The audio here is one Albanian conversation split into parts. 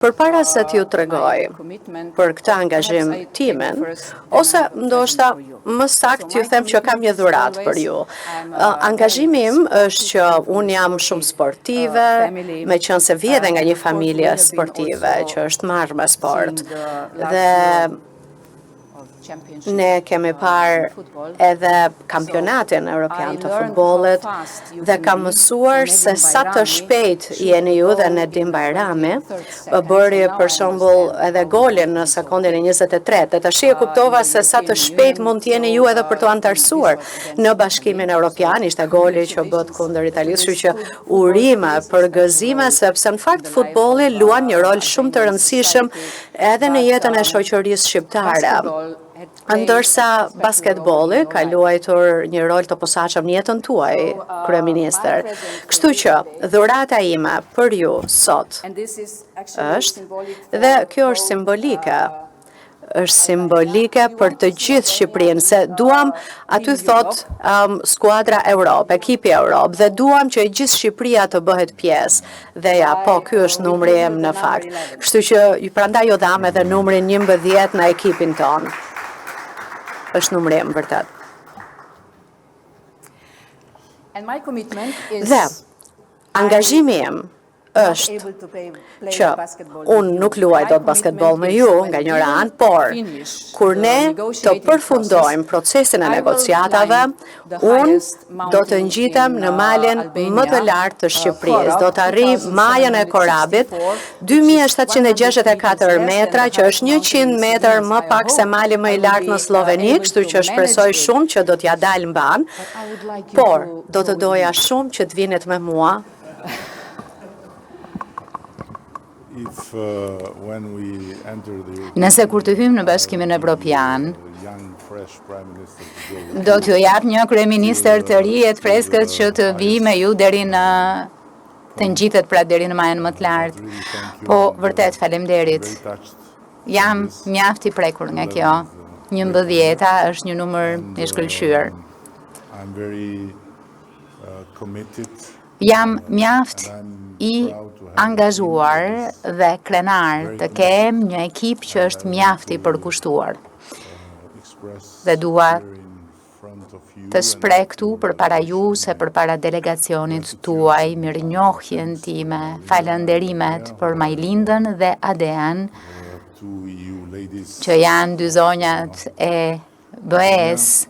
Përpara se t'ju tregoj për këtë angazhim timin, ose ndoshta më saktë t'ju them që kam një dhuratë për ju. Angazhimi im është që unë jam shumë sportive, me qenë se vije edhe nga një familje sportive që është marrë me sport. Dhe ne kemi parë edhe kampionatin Europian të futbollit dhe kam mësuar se sa të shpejt jeni ju dhe Nedim Bajrami bëri për shembull edhe golin në sekondën e 23 dhe tash e kuptova se sa të shpejt mund të jeni ju edhe për të antarësuar në Bashkimin Evropian. Ishte goli që bët kundër Italisë, kështu që urime për gëzime sepse në fakt futbolli luan një rol shumë të rëndësishëm edhe në jetën e shoqërisë shqiptare. Ndërsa basketbolli ka luajtur një rol të posaçëm në jetën tuaj, kryeministër. Kështu që dhurata ime për ju sot është, dhe kjo është simbolike për të gjithë Shqipërinë, se duam, aty thot skuadra Europë, ekipi Europë, dhe duam që gjithë Shqipëria të bëhet pjesë. Dhe ja, po, ky është numri im në fakt. Kështu që prandaj ju dham edhe numrin 11 në ekipin tonë. Është numri im vërtet. Dhe angazhimi im është që unë nuk luaj dot basketbol me ju nga një anë, por kur ne të përfundojmë procesin e negociatave, unë do të ngjitem në malin më të lartë të Shqipërisë. Do të arrijë majën e Korabit, 2764 metra, që është 100 metër më pak se mali më i lartë në Sloveni, kështu që shpresoj shumë që do t'ja dalë mban, por do të doja shumë që të vinit me mua. Nëse kur të hymë në Bashkimin Evropian, do t'ju jap një kryeministër të ri e të freskët që të vi me ju deri në të ngjitet pra deri në majën më të lartë. Po vërtet faleminderit. Jam mjaft i prekur nga kjo. 11 është një numër i shkëlqyer. Jam mjaft i angazhuar dhe krenar të kem një ekip që është mjaft i përkushtuar. Dhe dua të shpreh këtu përpara ju se përpara delegacionit tuaj mirënjohjen time, falënderimet për Majlindën dhe Adean, që janë dy zonjat e BE-s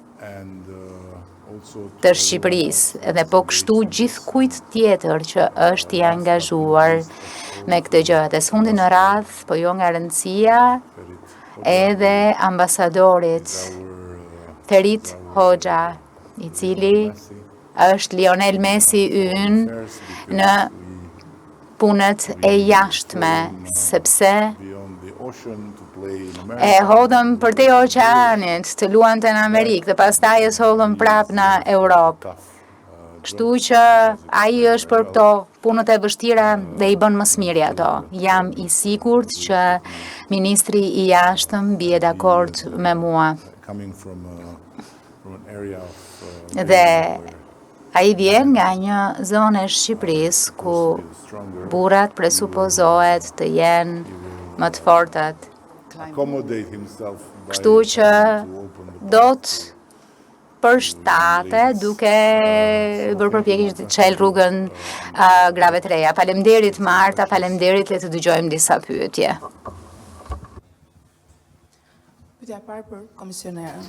të Shqipërisë, dhe po kështu gjithkujt tjetër që është i angazhuar me këtë gjë. Dhe s'fundi në radh, po jo nga rëndësia, edhe ambasadorit Ferit Hoxha, i cili është Lionel Messi ynë në punët e jashtme, sepse e hodhëm për te oqeanit të luante në Amerikë dhe pastaj e solëm prap në Europë. Kështu që ai është për këto punët e vështira dhe i bën më smiri ato. Jam i sigurt që ministri i jashtëm bie dakord me mua. Dhe ai vjen nga një zonë e Shqipërisë ku burrat presupozohet të jenë më të fortat. Kështu që do të përshtate duke bërë përpjekje të çel rrugën grave të reja. Faleminderit Marta, faleminderit, le të dëgjojmë disa pyetje. Pyetja e parë për komisionerën.